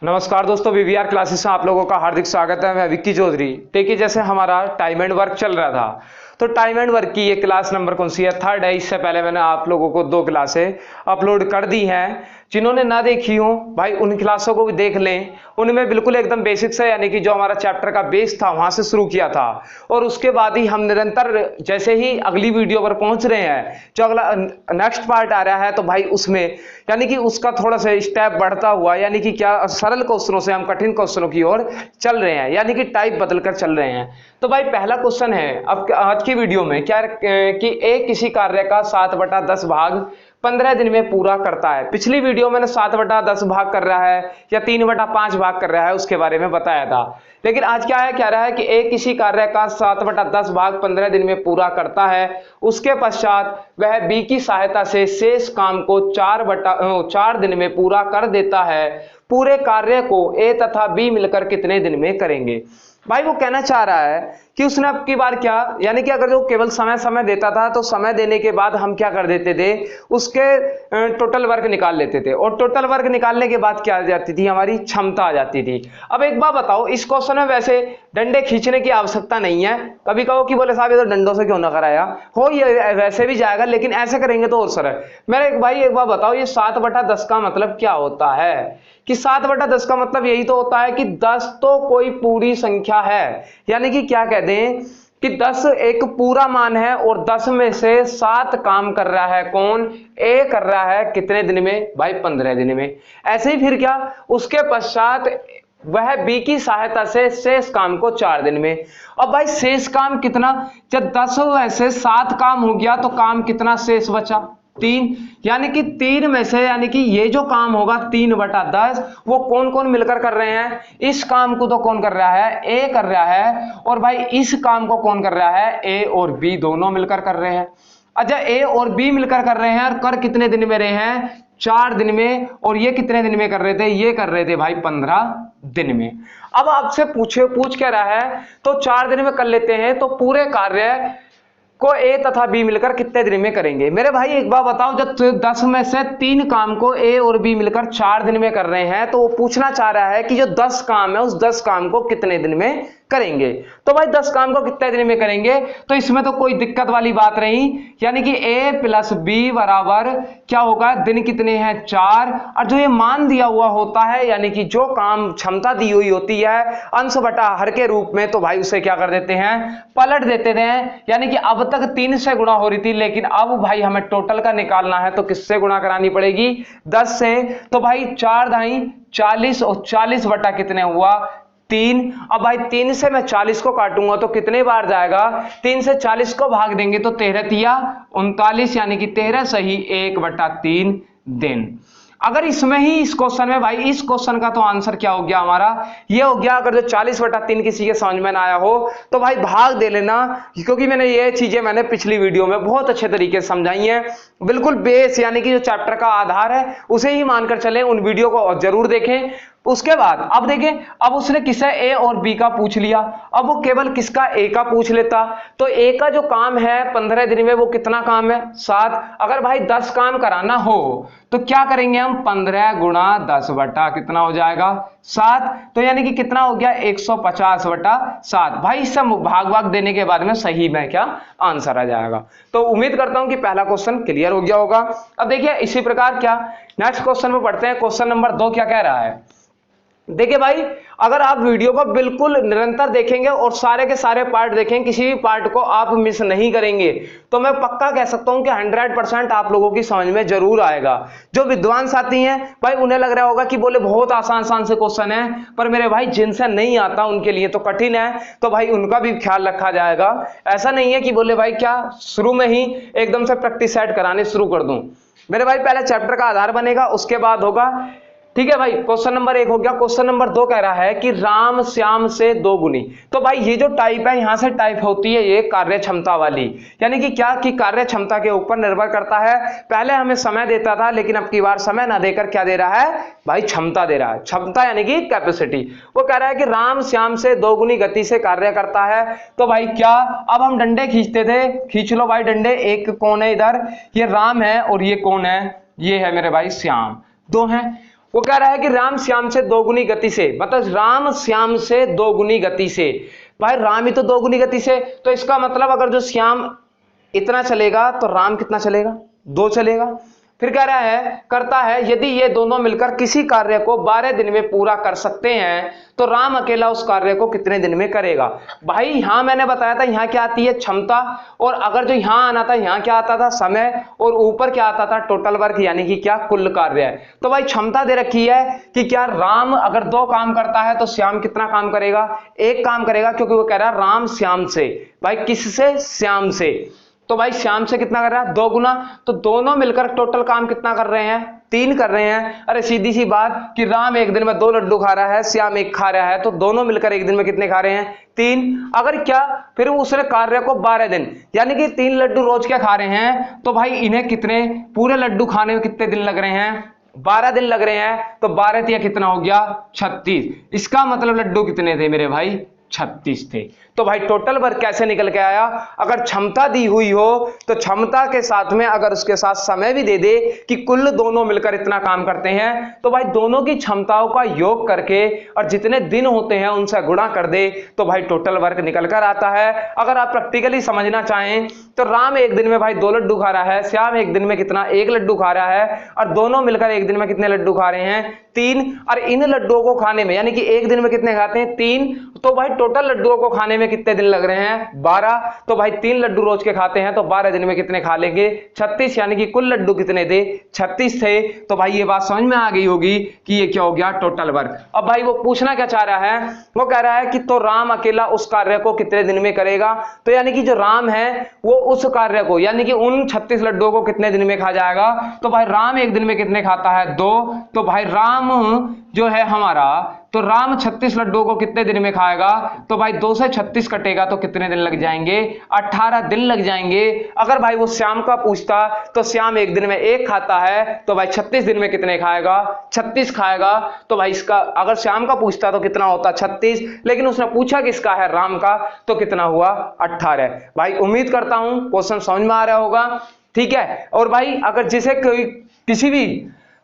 नमस्कार दोस्तों, VVR classes में आप लोगों का हार्दिक स्वागत है। मैं विक्की चौधरी। देखिए, जैसे हमारा टाइम एंड वर्क चल रहा था, तो टाइम एंड वर्क की ये क्लास नंबर कौन सी है? थर्ड है। इससे पहले मैंने आप लोगों को 2 क्लासें अपलोड कर दी हैं। जिन्होंने ना देखी हो भाई, उन क्लासों को भी देख लें। उनमें बिल्कुल एकदम बेसिक्स है, यानी कि जो हमारा चैप्टर का बेस था वहां से शुरू किया था, और उसके बाद ही हम निरंतर जैसे ही अगली वीडियो पर पहुंच रहे हैं, जो अगला नेक्स्ट पार्ट आ रहा है, तो भाई उसमें यानी कि उसका थोड़ा सा स्टेप बढ़ता हुआ, यानी कि क्या सरल क्वेश्चनों से हम कठिन क्वेश्चनों की ओर चल रहे हैं, यानी कि टाइप बदलकर चल रहे हैं। तो भाई पहला क्वेश्चन है अब आज की वीडियो में क्या कि एक किसी कार्य का 7/10 भाग 15 दिन में पूरा करता है। पिछली वीडियो मैंने 7/10 भाग कर रहा है या 3/5 भाग कर रहा है, उसके बारे में बताया था। लेकिन आज क्या है, कह रहा है कि एक किसी कार्य का 7/10 भाग 15 दिन में पूरा करता है। उसके पश्चात वह बी की सहायता से शेष काम को 4 दिन में पूरा कर देता है। पूरे कार्य को ए तथा बी मिलकर कितने दिन में करेंगे? भाई वो कहना चाह रहा है कि उसने अब की बार क्या, यानी कि अगर जो केवल समय देता था, तो समय देने के बाद हम क्या कर देते थे, उसके टोटल वर्क निकाल लेते थे, और टोटल वर्क निकालने के बाद क्या आ जाती थी, हमारी क्षमता आ जाती थी। अब एक बात बताओ, इस क्वेश्चन में वैसे डंडे खींचने की आवश्यकता नहीं है। कभी कहो कि बोले साहब ये तो डंडों से क्यों ना कराया हो, ये वैसे भी जाएगा, लेकिन ऐसे करेंगे तो और सरल। मेरे भाई एक बात बताओ, ये 7/10 का मतलब क्या होता है? कि 7/10 का मतलब यही तो होता है कि 10 तो कोई पूरी संख्या है, यानी कि क्या कहते हैं कि 10 एक पूरा मान है, और 10 में से 7 काम कर रहा है। कौन? ए कर रहा है। कितने दिन में? भाई 15 दिन में। ऐसे ही फिर क्या, उसके पश्चात वह बी की सहायता से शेष काम को 4 दिन में। अब भाई शेष काम कितना? जब 10 में से 7 काम हो गया, तो काम कितना शेष बचा? 3। यानी कि 3 में से, यानी कि ये जो काम होगा 3/10, वो कौन कौन मिलकर कर रहे हैं? इस काम को तो कौन कर रहा है? ए कर रहा है। और भाई इस काम को कौन कर रहा है? ए और बी दोनों मिलकर कर रहे हैं। अच्छा, ए और बी मिलकर कर रहे हैं, और कर कितने दिन में रहे हैं? 4 दिन में। और ये कितने दिन में कर रहे थे? ये कर रहे थे भाई 15 दिन में। अब आपसे पूछ क्या रहा है, तो 4 दिन में कर लेते हैं, तो पूरे कार्य को ए तथा बी मिलकर कितने दिन में करेंगे? मेरे भाई एक बात बताओ, जब 10 में से 3 काम को ए और बी मिलकर 4 दिन में कर रहे हैं, तो वो पूछना चाह रहा है कि जो 10 काम है, उस 10 काम को कितने दिन में करेंगे? तो भाई 10 काम को कितने दिन में करेंगे? तो इसमें तो कोई दिक्कत वाली बात नहीं, यानी कि ए प्लस बी बराबर क्या होगा? दिन कितने हैं? 4। और जो ये मान दिया हुआ होता है, यानी कि जो काम क्षमता दी हुई होती है अंश बटा हर के रूप में, तो भाई उसे क्या कर देते हैं? पलट देते हैं। यानी कि अब तक 3 से गुणा हो रही थी, लेकिन अब भाई हमें टोटल का निकालना है, तो किससे गुणा करानी पड़ेगी? 10 से। तो भाई 4 दाई 40, और 40 बटा कितने हुआ? 3। अब भाई 3 से मैं 40 को काटूंगा तो कितने बार जाएगा? 3 से 40 को भाग देंगे तो 13 तिया 39, यानी कि 13 सही 1/3 दिन। अगर इसमें ही इस क्वेश्चन में भाई, इस क्वेश्चन का तो आंसर क्या हो गया हमारा? ये हो गया। अगर जो 40/3 किसी के समझ में ना आया हो, तो भाई भाग दे लेना, क्योंकि ये चीजें पिछली वीडियो में बहुत अच्छे तरीके से समझाई हैं। बिल्कुल बेस, यानी कि जो चैप्टर का आधार है उसे ही मानकर चलें। उन वीडियो को जरूर देखें। उसके बाद अब देखें, अब उसने किसे ए और बी का पूछ लिया, अब वो केवल किसका? ए का पूछ लेता, तो ए का जो काम है 15 दिन में, वो कितना काम है? 7। अगर भाई 10 काम कराना हो, तो क्या करेंगे हम? 15 गुणा 10 बटा कितना हो जाएगा? 7। तो यानी कि कितना हो गया? 150/7। भाई इससे भाग देने के बाद में सही में क्या आंसर आ जाएगा। तो उम्मीद करता हूं कि पहला क्वेश्चन क्लियर हो गया होगा। अब देखिए इसी प्रकार क्या, नेक्स्ट क्वेश्चन में पढ़ते हैं। क्वेश्चन नंबर 2 क्या कह रहा है? देखिए भाई, अगर आप वीडियो को बिल्कुल निरंतर देखेंगे और सारे के सारे पार्ट देखेंगे, किसी भी पार्ट को आप मिस नहीं करेंगे, तो मैं पक्का कह सकता हूं कि 100% आप लोगों की समझ में जरूर आएगा। जो विद्वान साथी हैं भाई, उन्हें लग रहा होगा कि बोले बहुत आसान से क्वेश्चन है, पर मेरे भाई जिनसे नहीं आता उनके लिए तो कठिन है, तो भाई उनका भी ख्याल रखा जाएगा। ऐसा नहीं है कि बोले भाई क्या शुरू में ही एकदम से प्रैक्टिस सेट कराने शुरू कर दूं। मेरे भाई पहले चैप्टर का आधार बनेगा, उसके बाद होगा। ठीक है भाई, क्वेश्चन नंबर 1 हो गया। क्वेश्चन नंबर 2 कह रहा है कि राम श्याम से 2 गुनी। तो भाई ये जो टाइप है, यहां से टाइप होती है ये कार्य क्षमता वाली, यानी कि क्या कि कार्य क्षमता के ऊपर निर्भर करता है। पहले हमें समय देता था, लेकिन अब की बार समय ना देकर क्या दे रहा है भाई? क्षमता दे रहा है। क्षमता यानी कि कैपेसिटी। वो कह रहा है कि राम श्याम से 2 गुनी गति से कार्य करता है। तो भाई क्या, अब हम डंडे खींचते थे, खींच लो भाई डंडे। एक कौन है इधर? ये राम है, और ये कौन है? ये है मेरे भाई श्याम। 2 हैं। वो कह रहा है कि राम श्याम से दोगुनी गति से, मतलब राम श्याम से दोगुनी गति से। भाई राम ही तो दोगुनी गति से, तो इसका मतलब अगर जो श्याम इतना चलेगा तो राम कितना चलेगा, 2 चलेगा। फिर कह रहा है करता है यदि ये दोनों मिलकर किसी कार्य को 12 दिन में पूरा कर सकते हैं तो राम अकेला उस कार्य को कितने दिन में करेगा। भाई यहां मैंने बताया था यहां क्या आती है, क्षमता, और अगर जो यहां आना था यहां क्या आता था, समय, और ऊपर क्या आता था, टोटल वर्क, यानी कि क्या, कुल कार्य है। तो भाई क्षमता दे रखी है कि क्या राम अगर 2 काम करता है तो श्याम कितना काम करेगा, 1 काम करेगा, क्योंकि वो कह रहा है राम श्याम से। भाई किससे, श्याम से। तो भाई श्याम से कितना कर रहा है, 2 गुना, तो दोनों मिलकर टोटल काम कितना कर रहे हैं, 3 कर रहे हैं। अरे सीधी सी बात कि राम एक दिन में 2 लड्डू खा रहा है, श्याम 1 खा रहा है, तो दोनों मिलकर एक दिन में कितने खा रहे हैं, 3। अगर क्या, फिर उसने कार्य को 12 दिन, यानी कि 3 लड्डू रोज के खा रहे हैं, तो भाई इन्हें कितने, पूरे लड्डू खाने में कितने दिन लग रहे हैं, 12 दिन लग रहे हैं। तो 12 तिया कितना हो गया, 36। इसका मतलब लड्डू कितने थे मेरे भाई, 36 थे। तो भाई टोटल वर्क कैसे निकल के आया, अगर क्षमता दी हुई हो तो क्षमता के साथ में अगर उसके साथ समय भी दे दे कि कुल दोनों मिलकर इतना काम करते हैं, तो भाई दोनों की क्षमताओं का योग करके और जितने दिन होते हैं उनसे गुणा कर दे तो भाई टोटल वर्क निकल कर आता है। अगर आप प्रैक्टिकली समझना चाहें तो राम एक दिन में भाई 2 लड्डू खा रहा है, श्याम एक दिन में कितना, 1 लड्डू खा रहा है, और दोनों मिलकर एक दिन में कितने लड्डू खा रहे हैं, 3। और इन लड्डुओं को खाने में, यानी कि एक दिन में कितने खाते हैं, 3, तो भाई टोटल लड्डुओं को खाने में कितने दिन लग रहे हैं, 12। तो भाई 3 लड्डू रोज के खाते हैं तो 12 दिन में कितने खा लेंगे, 36, यानी कि कुल लड्डू कितने थे, 36 थे। तो भाई ये बात समझ में आ गई होगी कि ये क्या हो गया, टोटल वर्क। अब भाई वो पूछना क्या चाह रहा है, वो कह रहा है कि तो राम अकेला उस कार्य को कितने दिन में करेगा। तो यानी कि जो राम है वो उस कार्य को, यानी कि उन 36 लड्डुओं को कितने दिन में खा जाएगा। तो भाई राम एक दिन में कितने खाता है, 2। तो भाई राम जो है हमारा, तो राम 36 लड्डुओं को कितने दिन में खाएगा, तो भाई 2 से 36 कटेगा तो कितने दिन लग जाएंगे, 18 दिन लग जाएंगे। अगर भाई वो श्याम का पूछता तो श्याम एक दिन में 1 खाता है, तो भाई 36 दिन में कितने खाएगा, 36 खाएगा। तो भाई इसका अगर श्याम का पूछता तो कितना होता, 36, लेकिन उसने पूछा किसका है, राम का, तो कितना हुआ, 18। भाई उम्मीद करता हूं क्वेश्चन समझ में आ रहा होगा, ठीक है। और भाई अगर जिसे कोई किसी भी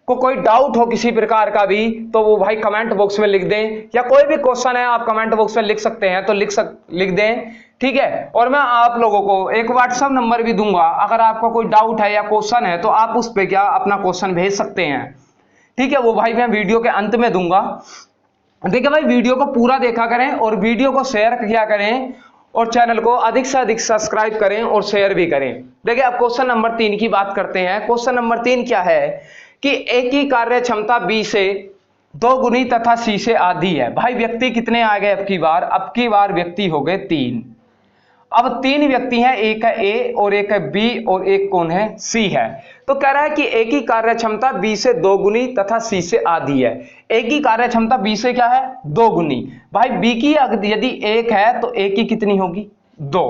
को कोई डाउट हो किसी प्रकार का भी, तो वो भाई कमेंट बॉक्स में लिख दें, या कोई भी क्वेश्चन है आप कमेंट बॉक्स में लिख सकते हैं तो लिख दें, ठीक है। और मैं आप लोगों को एक व्हाट्सएप नंबर भी दूंगा, अगर आपका कोई डाउट है या क्वेश्चन है तो आप उस पर क्या अपना क्वेश्चन भेज सकते हैं, ठीक है। वो भाई मैं वीडियो के अंत में दूंगा। देखिए भाई वीडियो को पूरा देखा करें और वीडियो को शेयर किया करें और चैनल को अधिक से अधिक सब्सक्राइब करें और शेयर भी करें। देखिए अब क्वेश्चन नंबर 3 की बात करते हैं। क्वेश्चन नंबर 3 क्या है कि एक ही कार्य क्षमता B से 2 गुनी तथा C से आधी है। भाई व्यक्ति कितने आ गए, अब की बार व्यक्ति हो गए 3। अब 3 व्यक्ति हैं, एक है A और एक है B और एक कौन है, C है। तो कह रहा है कि एक ही कार्य क्षमता B से 2 गुनी तथा C से आधी है। एक ही कार्य क्षमता B से क्या है, 2 गुनी। भाई B की यदि 1 है तो A की कितनी होगी, 2।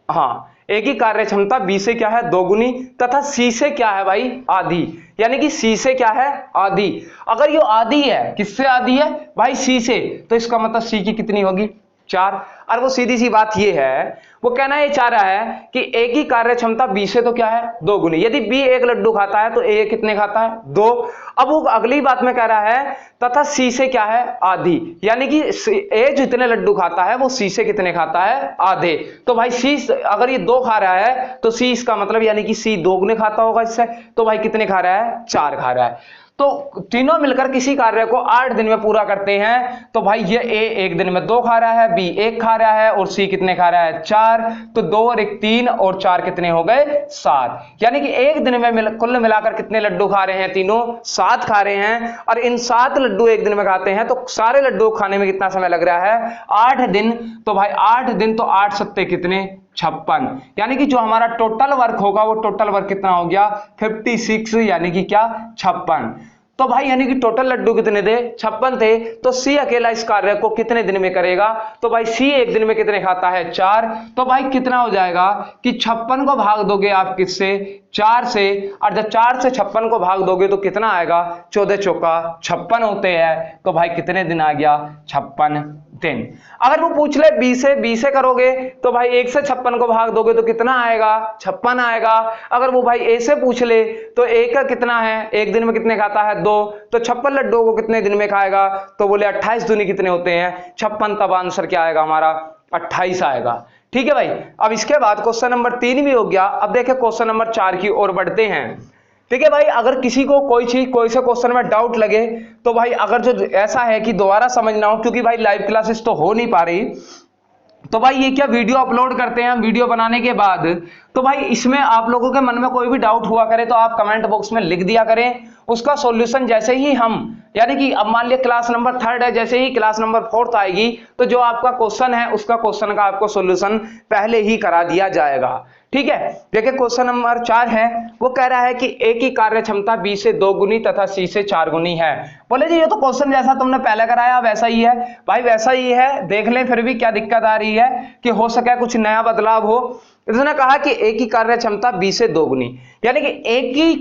हाँ, एक ही कार्य क्षमता B से क्या है, 2 गुनी, तथा C से क्या है भाई, आधी, यानी कि C से क्या है, आधी। अगर ये आधी है, किससे आधी है भाई, C से, तो इसका मतलब C की कितनी होगी, 4। और वो सीधी सी बात ये है, वो कहना ये चाह रहा है कि एक ही कार्य क्षमता B से तो क्या है, 2 गुनी। यदि B 1 लड्डू खाता है तो A कितने खाता है, 2। अब वो अगली बात में कह रहा है तथा C से क्या है, आधी, यानी कि A जितने लड्डू खाता है वो C से कितने खाता है, आधे। तो भाई C अगर ये 2 खा रहा है तो C इसका मतलब यानी कि C 2 गुने खाता होगा इससे, तो भाई कितने खा रहा है, 4 खा रहा है। तो तीनों मिलकर किसी कार्य को 8 दिन में पूरा करते हैं। तो भाई ये A एक दिन में 2 खा रहा है, B 1 खा रहा है और C कितने खा रहा है, 4। तो 2 और 1 3 और 4 कितने हो गए, 7। यानी कि एक दिन में कुल मिलाकर कितने लड्डू खा रहे हैं, तीनों 7 खा रहे हैं। और इन 7 लड्डू एक दिन में खाते हैं तो सारे लड्डू खाने में कितना समय लग रहा है, 8 दिन। तो भाई 8 दिन तो 8 सत्ते कितने, 56। यानी कि जो हमारा टोटल वर्क होगा वो टोटल वर्क कितना हो गया, 56, यानी कि क्या, 56। तो भाई यानी कि टोटल लड्डू कितने थे, 56 थे। तो C अकेला इस कार्य को कितने दिन में करेगा, तो भाई C एक दिन में कितने खाता है, 4। तो भाई कितना हो जाएगा कि 56 को भाग दोगे आप किससे, 4 से, और जब 4 से 56 को भाग दोगे तो कितना आएगा, 14 चौका 56 होते हैं। तो भाई कितने दिन आ गया, 56 दिन। अगर वो पूछ ले बी से करोगे तो भाई 1 से 56 को भाग दोगे तो कितना आएगा, 56 आएगा। अगर वो भाई ए से पूछ ले तो ए का कितना है, एक दिन में कितने खाता है, 2, तो 56 लड्डुओं को कितने दिन में खाएगा, तो बोले 28 दूनी कितने होते हैं, 56। तब आंसर क्या आएगा हमारा, 28 आएगा। ठीक है भाई। अब इसके बाद क्वेश्चन नंबर 3 भी हो गया। अब देखें क्वेश्चन नंबर 4 की ओर बढ़ते हैं। ठीक है भाई, अगर किसी को कोई चीज कोई से क्वेश्चन में डाउट लगे तो भाई अगर जो ऐसा है कि दोबारा समझना हो, क्योंकि भाई लाइव क्लासेस तो हो नहीं पा रही, तो भाई ये क्या वीडियो अपलोड करते हैं, वीडियो बनाने के बाद तो भाई इसमें आप लोगों के मन में कोई भी डाउट हुआ करे तो आप कमेंट बॉक्स में लिख दिया करें। उसका सॉल्यूशन जैसे ही हम, यानी कि अब मान लिया क्लास नंबर 3 है, जैसे ही क्लास नंबर 4 आएगी तो जो आपका क्वेश्चन है उसका क्वेश्चन का आपको सॉल्यूशन पहले ही करा दिया जाएगा। ठीक है। देखिए क्वेश्चन नंबर 4 है, वो कह रहा है कि ए की कार्य क्षमता बी से 2 गुनी तथा सी से 4 गुनी है। बोले जी ये तो क्वेश्चन जैसा तुमने पहले कराया वैसा ही है। भाई वैसा ही है, देख लें फिर भी क्या दिक्कत आ रही है कि हो सके कुछ नया बदलाव हो। इसने कहा कि ए की कार्य क्षमता बी से 2 गुनी, यानी कि ए की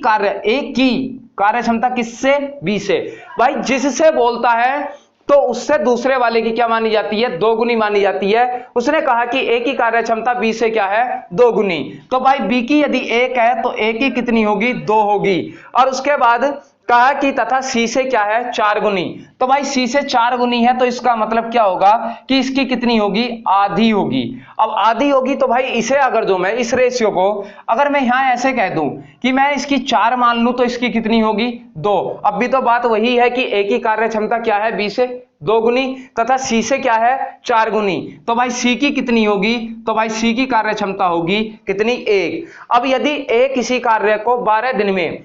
कार्य क्षमता किससे, बी से। भाई जिससे बोलता है तो उससे दूसरे वाले की क्या मानी जाती है, 2 गुनी मानी जाती है। उसने कहा कि ए की कार्य क्षमता बी से क्या है, 2 गुनी। तो भाई बी की यदि 1 है तो ए की कितनी होगी, 2 होगी। और उसके बाद कहा कि तथा सी से क्या है, 4 गुनी। तो भाई सी से 4 गुनी है तो इसका मतलब क्या होगा कि इसकी कितनी होगी, आधी होगी। अब आधी होगी तो भाई इसे अगर जो मैं इस रेशियो को अगर मैं यहां ऐसे कह दूं कि मैं इसकी 4 मान लूं तो इसकी कितनी होगी, 2। अब भी तो बात वही है कि ए की कार्य क्षमता क्या है, बी से 2 गुनी तथा सी से क्या है, 4 गुनी। तो भाई सी की कितनी होगी, तो भाई सी की कार्य क्षमता होगी कितनी, 1। अब यदि ए किसी कार्य को 12 दिन में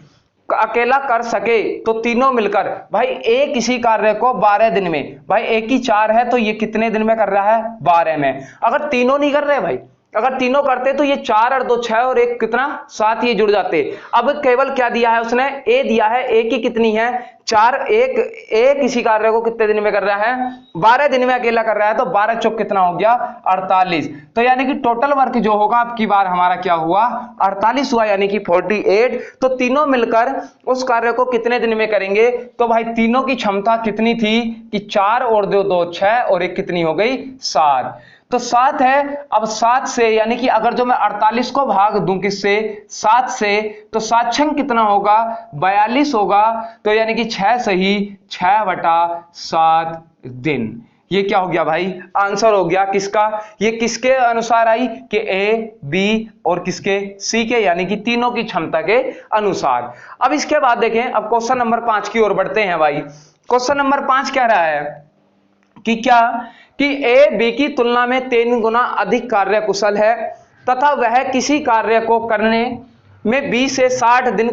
अकेला कर सके तो तीनों मिलकर, भाई ए किसी कार्य को 12 दिन में, भाई ए की 4 है तो ये कितने दिन में कर रहा है, 12 में। अगर तीनों नहीं कर रहे भाई, अगर तीनों करते तो ये 4 और 2 6 और 1 कितना, 7, ये जुड़ जाते। अब केवल क्या दिया है उसने, ए दिया है, ए की कितनी है, 4। ए किसी कार्य को कितने दिन में कर रहा है, 12 दिन में अकेला कर रहा है, तो 12 चौक कितना हो गया, 48। तो यानी कि टोटल वर्क जो होगा आपकी बार हमारा क्या हुआ, 48 हुआ, यानी कि 48। तो तीनों मिलकर उस कार्य को कितने दिन में करेंगे, तो भाई तीनों की क्षमता कितनी थी कि 4 और 2 6 और 1 कितनी हो गई, 7। तो 7 है। अब 7 से यानी कि अगर जो मैं 48 को भाग दूं किससे, 7 से, तो 7 छंग कितना होगा, 42 होगा। तो यानी कि 6 सही 6/7 दिन। ये क्या हो गया भाई, आंसर हो गया किसका, ये किसके अनुसार आई कि ए, बी और किसके, सी के, यानी कि तीनों की क्षमता के अनुसार। अब इसके बाद देखें, अब क्वेश्चन नंबर 5 की ओर बढ़ते हैं भाई। क्वेश्चन नंबर 5 कह रहा है कि क्या कि ए बी की तुलना में 3 गुना अधिक कार्य कुशल है तथा वह किसी कार्य को करने में बी से 60 दिन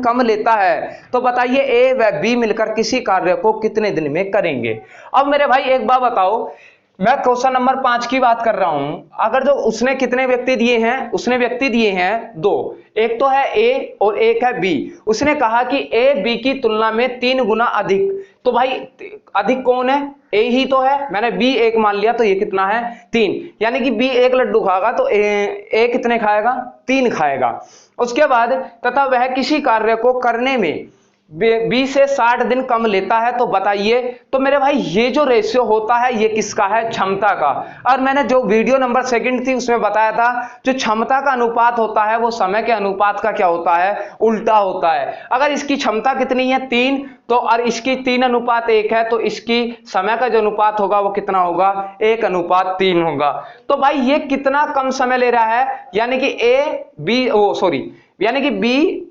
कम लेता है। तो बताइए ए व बी मिलकर किसी कार्य को कितने दिन में करेंगे। अब मेरे भाई एक बात बताओ, मैं क्वेश्चन नंबर 5 की बात कर रहा हूं। अगर जो उसने कितने व्यक्ति दिए हैं, उसने व्यक्ति दिए हैं 2, एक तो है ए और एक है बी। उसने कहा कि ए बी की तुलना में 3 गुना अधिक। तो भाई अधिक कौन है, ए ही तो है। मैंने बी 1 मान लिया तो ये कितना है, 3। यानी कि बी 1 लड्डू खाएगा तो ए कितने खाएगा, 3 खाएगा। उसके बाद तथा वह किसी कार्य को करने में बी से 60 दिन कम लेता है। तो बताइए, तो मेरे भाई ये जो रेशियो होता है ये किसका है, क्षमता का। और मैंने जो वीडियो नंबर 2 थी उसमें बताया था जो क्षमता का अनुपात होता है वो समय के अनुपात का क्या होता है, उल्टा होता है। अगर इसकी क्षमता कितनी है, 3, तो और इसकी 3:1 है, तो इसकी समय का जो अनुपात होगा वो कितना होगा, 1:3 होगा। तो भाई ये कितना कम समय ले रहा है, यानी कि बी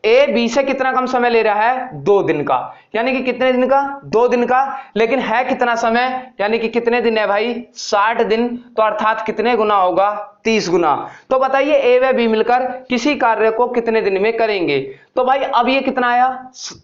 ए बी से कितना कम समय ले रहा है, 2 दिन का। यानी कि कितने दिन का, 2 दिन का। लेकिन है कितना समय, यानी कि कितने दिन है भाई, 60 दिन। तो अर्थात कितने गुना होगा, 30 गुना। तो बताइए ए व बी मिलकर किसी कार्य को कितने दिन में करेंगे। तो भाई अब ये कितना आया,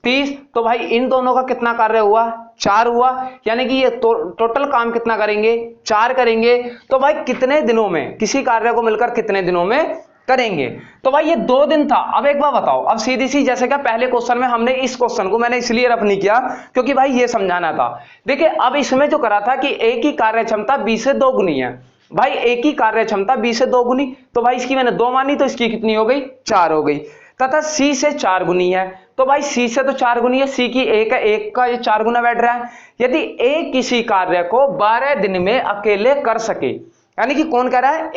30। तो भाई इन दोनों का कितना कार्य हुआ, 4 हुआ। यानी कि ये टोटल काम कितना करेंगे, 4 करेंगे। तो भाई कितने दिनों में, किसी कार्य को मिलकर कितने दिनों में करेंगे। तो भाई ये 2 दिन था। अब एक बार बताओ, अब सीधी सी, जैसे कि पहले क्वेश्चन में हमने इस क्वेश्चन को मैंने इसलिए रफ नहीं किया क्योंकि भाई ये समझाना था। देखिए अब इसमें जो करा था कि ए की कार्य क्षमता बी से 2 गुनी है। भाई ए की कार्य क्षमता बी से 2 गुनी, तो भाई इसकी मैंने 2 मानी तो इसकी कितनी हो गई, 4 हो गई। तथा सी से 4 गुनी है। तो भाई सी से तो 4 गुनी है, सी की 1 है, 1 का ये 4 गुना बैठ रहा है। यदि ए किसी कार्य को 12 दिन में अकेले कर सके, यानी कि कौन कह रहा है,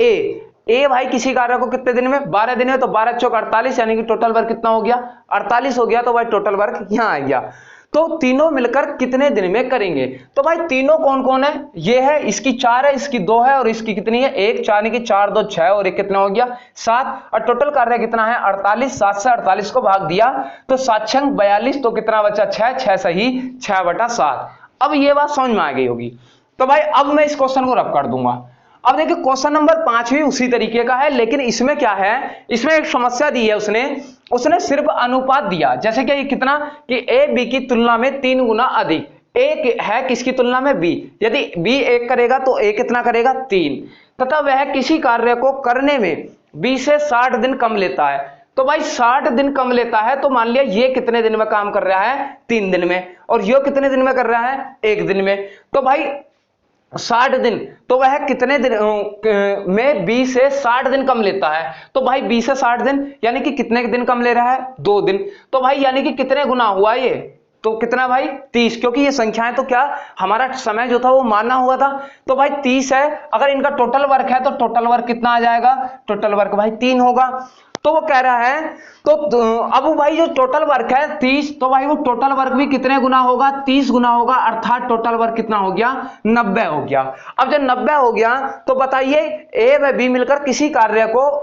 ए भाई किसी कार्य को कितने दिन में, 12 दिन में, तो 12 चौक 48, यानी कि टोटल वर्क कितना हो गया, 48 हो गया। तो भाई टोटल वर्क यहां आ गया। तो तीनों मिलकर कितने दिन में करेंगे, तो भाई तीनों कौन कौन है, ये है, इसकी 4 है, इसकी 2 है और इसकी कितनी है 1, यानी कि 4 2 6 और 1 कितना हो गया 7, और टोटल कार्य कितना है 48। 7 से 48 को भाग दिया तो 7 छंग 42, तो कितना बचा 6, 6 सही 6/7। अब ये बात समझ में आ गई होगी। तो भाई अब मैं इस क्वेश्चन को रब कर दूंगा। अब देखिए क्वेश्चन नंबर 5 भी उसी तरीके का है, लेकिन इसमें क्या है, इसमें एक समस्या दी है उसने सिर्फ अनुपात दिया। जैसे कि ये कितना, कि ए बी की तुलना में 3 गुना अधिक, ए है किसकी तुलना में, बी। यदि बी 1 करेगा तो ए कितना करेगा 3, तथा वह किसी कार्य को करने में बी से 60 दिन कम लेता है। तो भाई 60 दिन कम लेता है, तो मान लिया ये कितने दिन में काम कर रहा है, 3 दिन में, और ये कितने दिन में कर रहा है, 1 दिन में। तो भाई 60 दिन, तो वह कितने दिन में 20 से 60 दिन कम लेता है। तो भाई 20 से 60 दिन यानी कि कितने दिन कम ले रहा है, 2 दिन। तो भाई यानी कि कितने गुना हुआ ये, तो कितना भाई 30, क्योंकि ये संख्याएं तो क्या हमारा समय जो था वो माना हुआ था। तो भाई 30 है, अगर इनका टोटल वर्क है तो टोटल वर्क कितना आ जाएगा, टोटल वर्क भाई 3 होगा। तो वो कह रहा है, तो अब भाई जो टोटल वर्क है 30, तो भाई वो टोटल वर्क भी कितने गुना होगा, 30 गुना होगा, अर्थात टोटल वर्क कितना हो गया 90 हो गया। अब जब 90 हो गया तो बताइए ए व बी मिलकर उसी कार्य को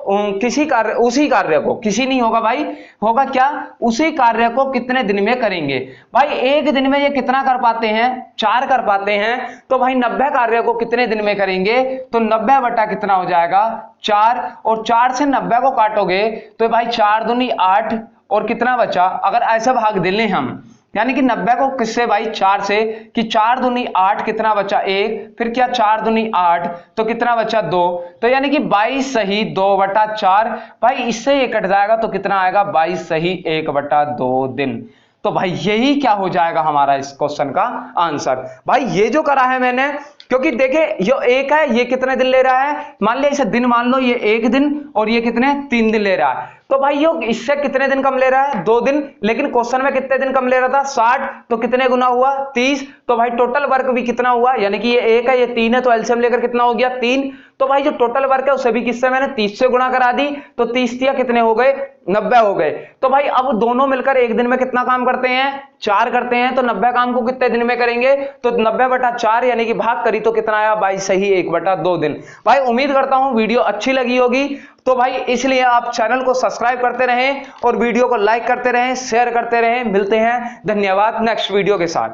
किसी नहीं होगा भाई, होगा क्या, उसी कार्य को कितने दिन में करेंगे। भाई 1 दिन में ये कितना कर पाते हैं, 4 कर पाते हैं। तो भाई 90 कार्य को कितने दिन में करेंगे, तो 90 बटा कितना हो जाएगा 4, और 4 से 90 को काटोगे तो भाई 4 दूनी 8, और कितना बचा, अगर ऐसा भाग दे लें हम, यानी कि 90 को किससे भाई 4 से, कि 4 दूनी 8, कितना बचा 1, फिर क्या 4 दूनी 8, तो कितना बचा 2, तो यानी कि 22 सही 2/4। भाई इससे ये कट जाएगा तो कितना आएगा 22 सही 1/2 दिन। तो भाई यही क्या हो जाएगा हमारा इस क्वेश्चन का आंसर। भाई ये जो करा है मैंने, क्योंकि देखे ये 1 है, ये कितने दिन ले रहा है, मान लिया इसे दिन मान लो, ये 1 दिन और ये कितने 3 दिन ले रहा है। तो भाई ये इससे कितने दिन कम ले रहा है, 2 दिन, लेकिन क्वेश्चन में कितने दिन कम ले रहा था 60, तो कितने गुना हुआ 30। तो भाई टोटल वर्क भी कितना हुआ, यानी कि ये 1 है ये 3 है, तो एलसीएम लेकर कितना हो गया 3। तो भाई जो टोटल वर्क है उसे भी किससे मैंने 30 से गुणा करा दी, तो 30 दिया कितने हो गए 90 हो गए। तो भाई अब दोनों मिलकर 1 दिन में कितना काम करते हैं, 4 करते हैं। तो 90 काम को कितने दिन में करेंगे, तो 90/4, यानी कि भाग करी तो कितना आया 22 सही 1/2 दिन। भाई उम्मीद करता हूं वीडियो अच्छी लगी होगी, तो भाई इसलिए आप चैनल को सब्सक्राइब करते रहें और वीडियो को लाइक करते रहें, शेयर करते रहें। मिलते हैं, धन्यवाद नेक्स्ट वीडियो के साथ।